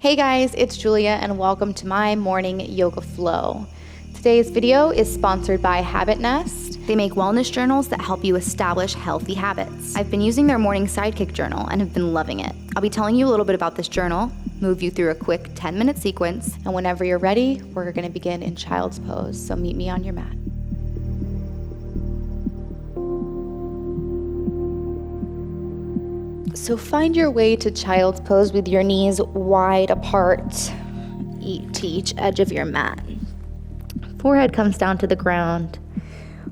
Hey guys, it's Julia and welcome to my morning yoga flow. Today's video is sponsored by Habit Nest. They make wellness journals that help you establish healthy habits. I've been using their morning sidekick journal and have been loving it. I'll be telling you a little bit about this journal, move you through a quick 10-minute sequence, and whenever you're ready, we're going to begin in child's pose. So meet me on your mat. So find your way to child's pose with your knees wide apart to each edge of your mat. Forehead comes down to the ground,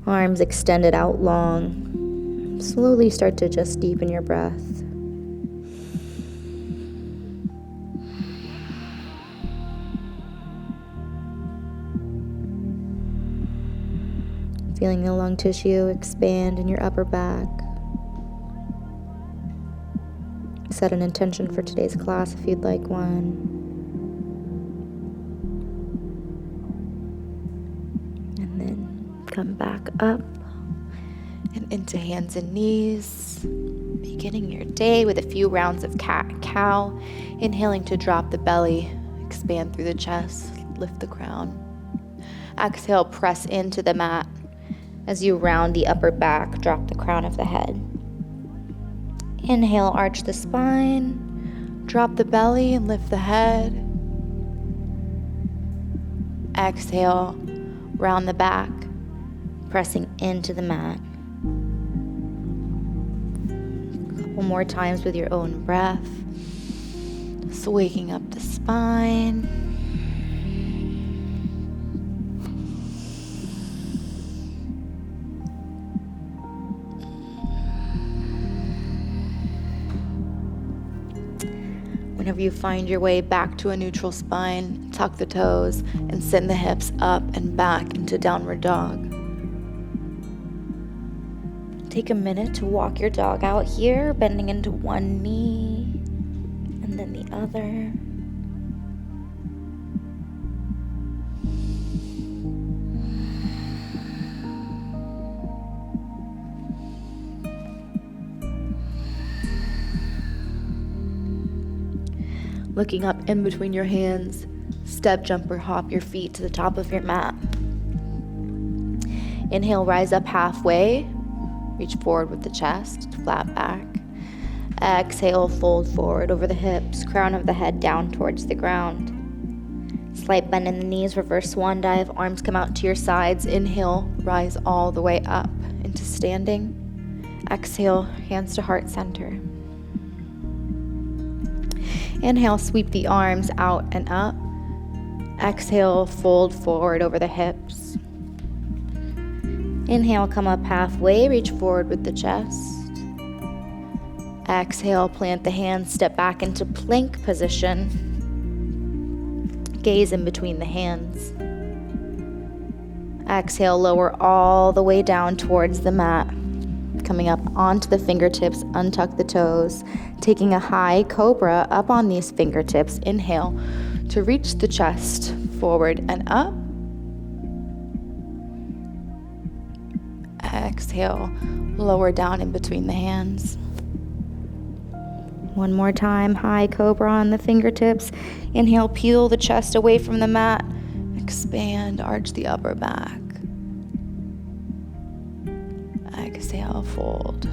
arms extended out long. Slowly start to just deepen your breath. Feeling the lung tissue expand in your upper back. Set an intention for today's class if you'd like one. And then come back up and into hands and knees. Beginning your day with a few rounds of cat-cow. Inhaling to drop the belly, expand through the chest, lift the crown. Exhale, press into the mat. As you round the upper back, drop the crown of the head. Inhale, arch the spine, drop the belly and lift the head. Exhale, round the back, pressing into the mat. A couple more times with your own breath. Just waking up the spine. Whenever you find your way back to a neutral spine, tuck the toes and send the hips up and back into downward dog. Take a minute to walk your dog out here, bending into one knee and then the other. Looking up in between your hands, step, jump, or hop your feet to the top of your mat. Inhale, rise up halfway, reach forward with the chest, flat back. Exhale, fold forward over the hips, crown of the head down towards the ground. Slight bend in the knees, reverse swan dive, arms come out to your sides. Inhale, rise all the way up into standing. Exhale, hands to heart center. Inhale, sweep the arms out and up. Exhale, fold forward over the hips. Inhale, come up halfway, reach forward with the chest. Exhale, plant the hands, step back into plank position. Gaze in between the hands. Exhale, lower all the way down towards the mat. Coming up onto the fingertips, untuck the toes. Taking a high cobra up on these fingertips. Inhale to reach the chest forward and up. Exhale, lower down in between the hands. One more time, high cobra on the fingertips. Inhale, peel the chest away from the mat. Expand, arch the upper back. Exhale, fold.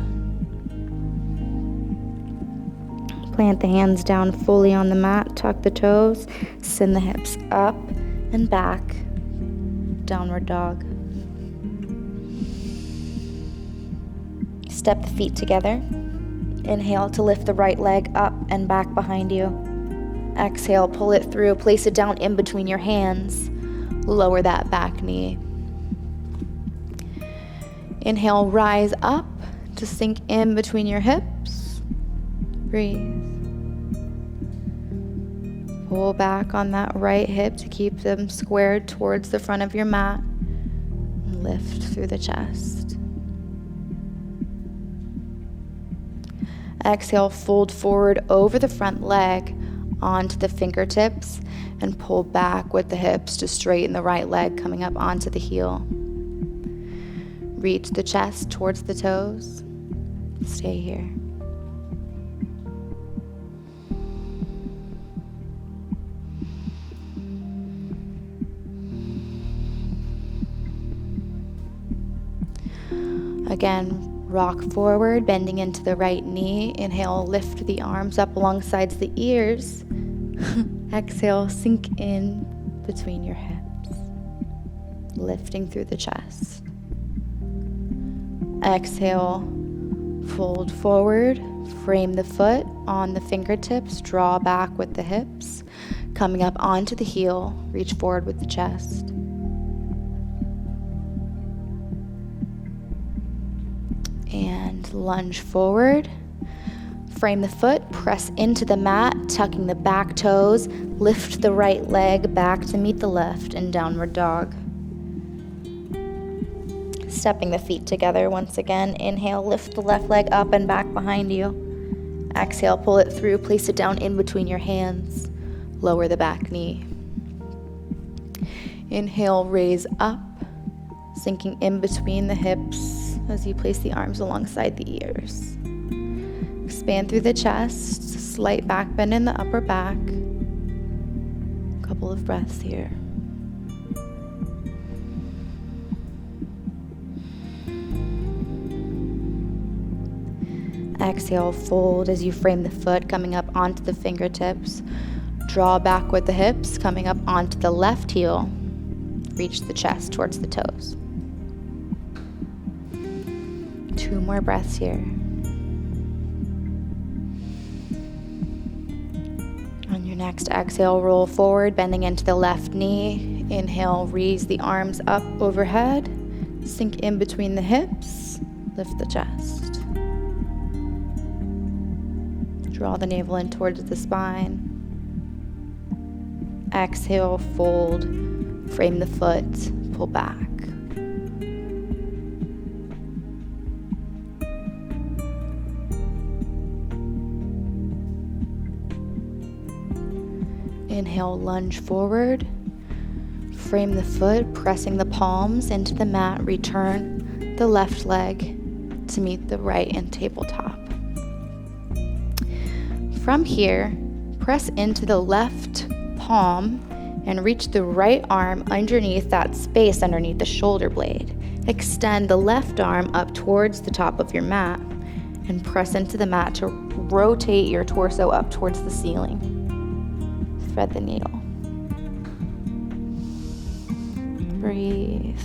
Plant the hands down fully on the mat, tuck the toes, send the hips up and back, downward dog. Step the feet together. Inhale to lift the right leg up and back behind you. Exhale, pull it through, place it down in between your hands. Lower that back knee. Inhale, rise up to sink in between your hips. Breathe. Pull back on that right hip to keep them squared towards the front of your mat. And lift through the chest. Exhale, fold forward over the front leg onto the fingertips and pull back with the hips to straighten the right leg coming up onto the heel. Reach the chest towards the toes. Stay here. Again, rock forward, bending into the right knee. Inhale, lift the arms up alongside the ears. Exhale, sink in between your hips, lifting through the chest. Exhale, fold forward, frame the foot on the fingertips, draw back with the hips, coming up onto the heel, reach forward with the chest. And lunge forward, frame the foot, press into the mat, tucking the back toes, lift the right leg back to meet the left in downward dog. Stepping the feet together once again. Inhale, lift the left leg up and back behind you. Exhale, pull it through, place it down in between your hands. Lower the back knee. Inhale, raise up, sinking in between the hips as you place the arms alongside the ears. Expand through the chest, slight back bend in the upper back. A couple of breaths here. Exhale, fold as you frame the foot, coming up onto the fingertips. Draw back with the hips, coming up onto the left heel. Reach the chest towards the toes. 2 more breaths here. On your next exhale, roll forward, bending into the left knee. Inhale, raise the arms up overhead. Sink in between the hips. Lift the chest. Draw the navel in towards the spine. Exhale, fold, frame the foot, pull back. Inhale, lunge forward, frame the foot, pressing the palms into the mat, return the left leg to meet the right in tabletop. From here, press into the left palm and reach the right arm underneath that space underneath the shoulder blade. Extend the left arm up towards the top of your mat and press into the mat to rotate your torso up towards the ceiling. Thread the needle. Breathe.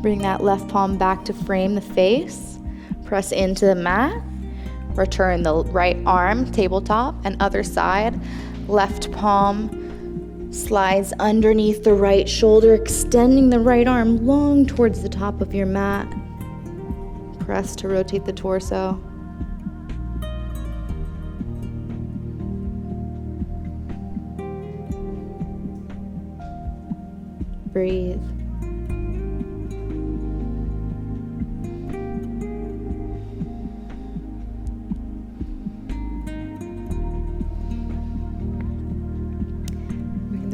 Bring that left palm back to frame the face. Press into the mat. Return the right arm, tabletop, and other side. Left palm slides underneath the right shoulder, extending the right arm long towards the top of your mat. Press to rotate the torso. Breathe.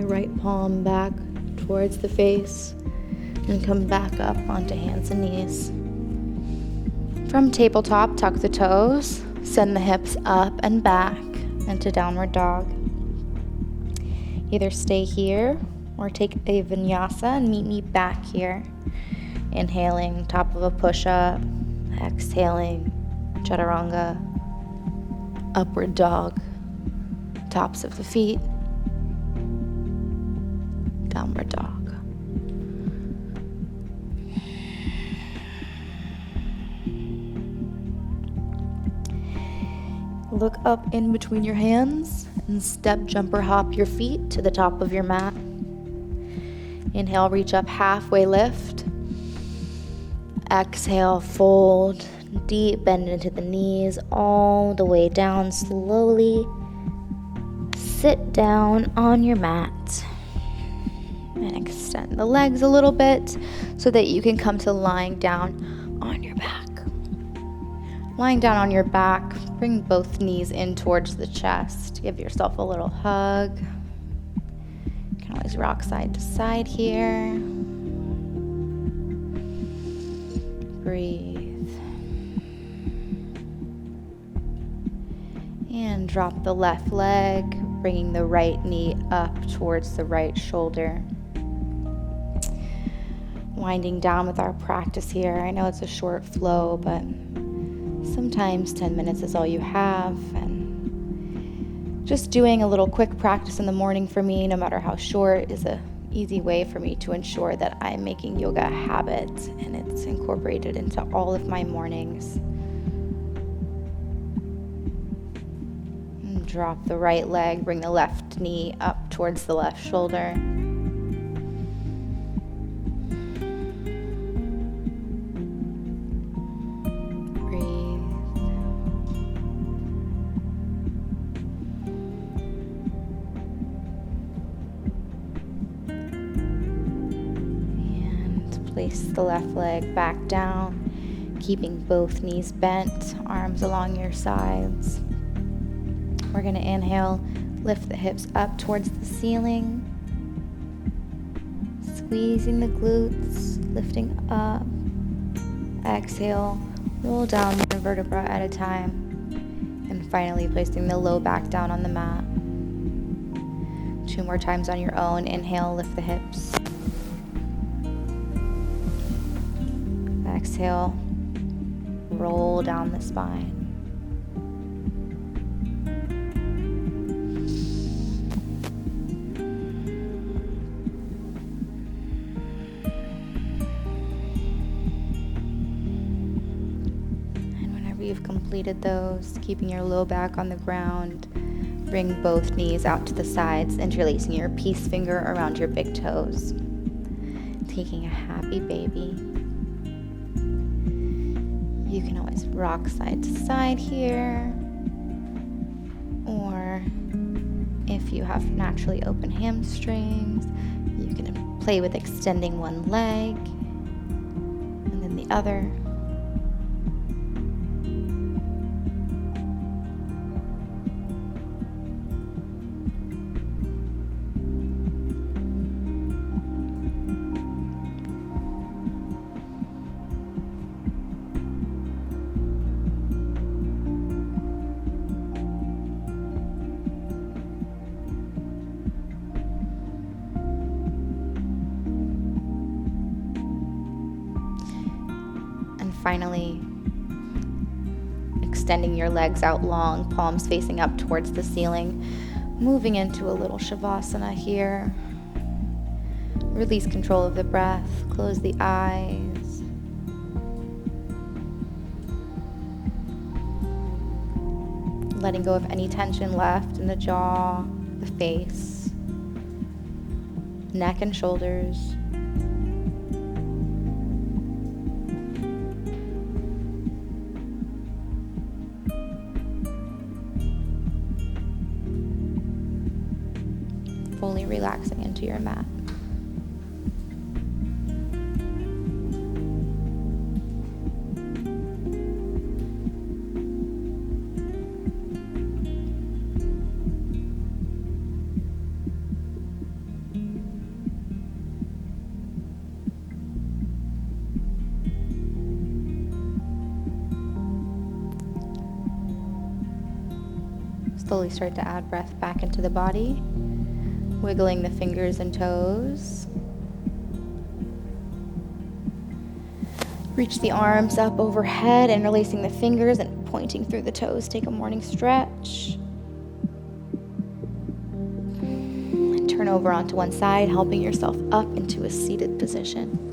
Right palm back towards the face and come back up onto hands and knees. From tabletop, tuck the toes, send the hips up and back into downward dog. Either stay here or take a vinyasa and meet me back here. Inhaling, top of a push-up, exhaling, chaturanga, upward dog, tops of the feet, downward dog. Look up in between your hands and step, jump, or hop your feet to the top of your mat. Inhale, reach up, halfway lift. Exhale, fold, deep bend into the knees, all the way down slowly. Sit down on your mat. And extend the legs a little bit so that you can come to lying down on your back. Lying down on your back, bring both knees in towards the chest. Give yourself a little hug. You can always rock side to side here. Breathe. And drop the left leg, bringing the right knee up towards the right shoulder. Winding down with our practice here. I know it's a short flow, but sometimes 10 minutes is all you have. And just doing a little quick practice in the morning for me, no matter how short, is a easy way for me to ensure that I'm making yoga a habit and it's incorporated into all of my mornings. And drop the right leg, bring the left knee up towards the left shoulder. Breathe. Place the left leg back down, keeping both knees bent, arms along your sides. We're going to inhale, lift the hips up towards the ceiling, squeezing the glutes, lifting up. Exhale, roll down one vertebra at a time, and finally placing the low back down on the mat. 2 more times on your own. Inhale, lift the hips. Exhale, roll down the spine. And whenever you've completed those, keeping your low back on the ground, bring both knees out to the sides, interlacing your peace finger around your big toes. Taking a happy baby. You can always rock side to side here, or if you have naturally open hamstrings, you can play with extending one leg and then the other. Finally, extending your legs out long, palms facing up towards the ceiling, moving into a little shavasana here. Release control of the breath, close the eyes. Letting go of any tension left in the jaw, the face, neck and shoulders. Fully relaxing into your mat. Slowly start to add breath back into the body. Wiggling the fingers and toes. Reach the arms up overhead, interlacing the fingers and pointing through the toes. Take a morning stretch. And turn over onto one side, helping yourself up into a seated position.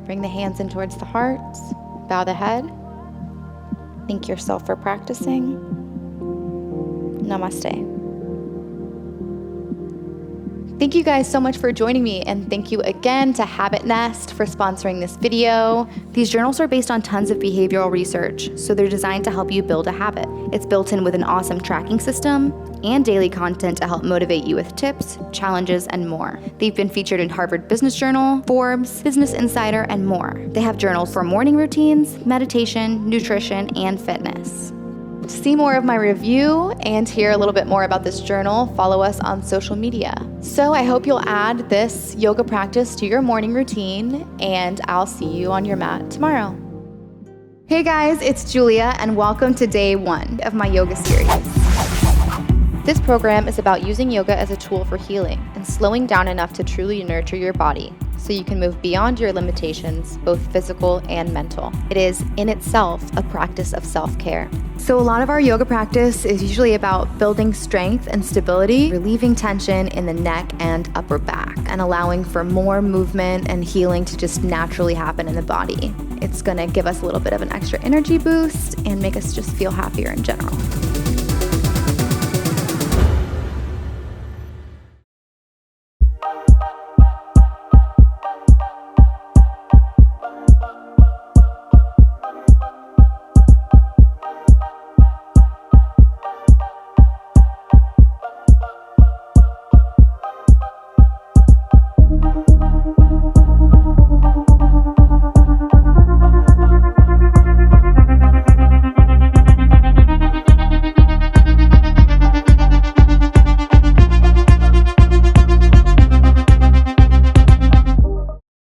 Bring the hands in towards the heart, bow the head. Thank yourself for practicing. Namaste. Thank you guys so much for joining me, and thank you again to Habit Nest for sponsoring this video. These journals are based on tons of behavioral research, so they're designed to help you build a habit. It's built in with an awesome tracking system and daily content to help motivate you with tips, challenges, and more. They've been featured in Harvard Business Journal, Forbes, Business Insider, and more. They have journals for morning routines, meditation, nutrition, and fitness. To see more of my review and hear a little bit more about this journal, follow us on social media. So I hope you'll add this yoga practice to your morning routine, and I'll see you on your mat tomorrow. Hey guys, it's Julia, and welcome to day 1 of my yoga series. This program is about using yoga as a tool for healing and slowing down enough to truly nurture your body so you can move beyond your limitations, both physical and mental. It is in itself a practice of self-care. So a lot of our yoga practice is usually about building strength and stability, relieving tension in the neck and upper back, and allowing for more movement and healing to just naturally happen in the body. It's gonna give us a little bit of an extra energy boost and make us just feel happier in general.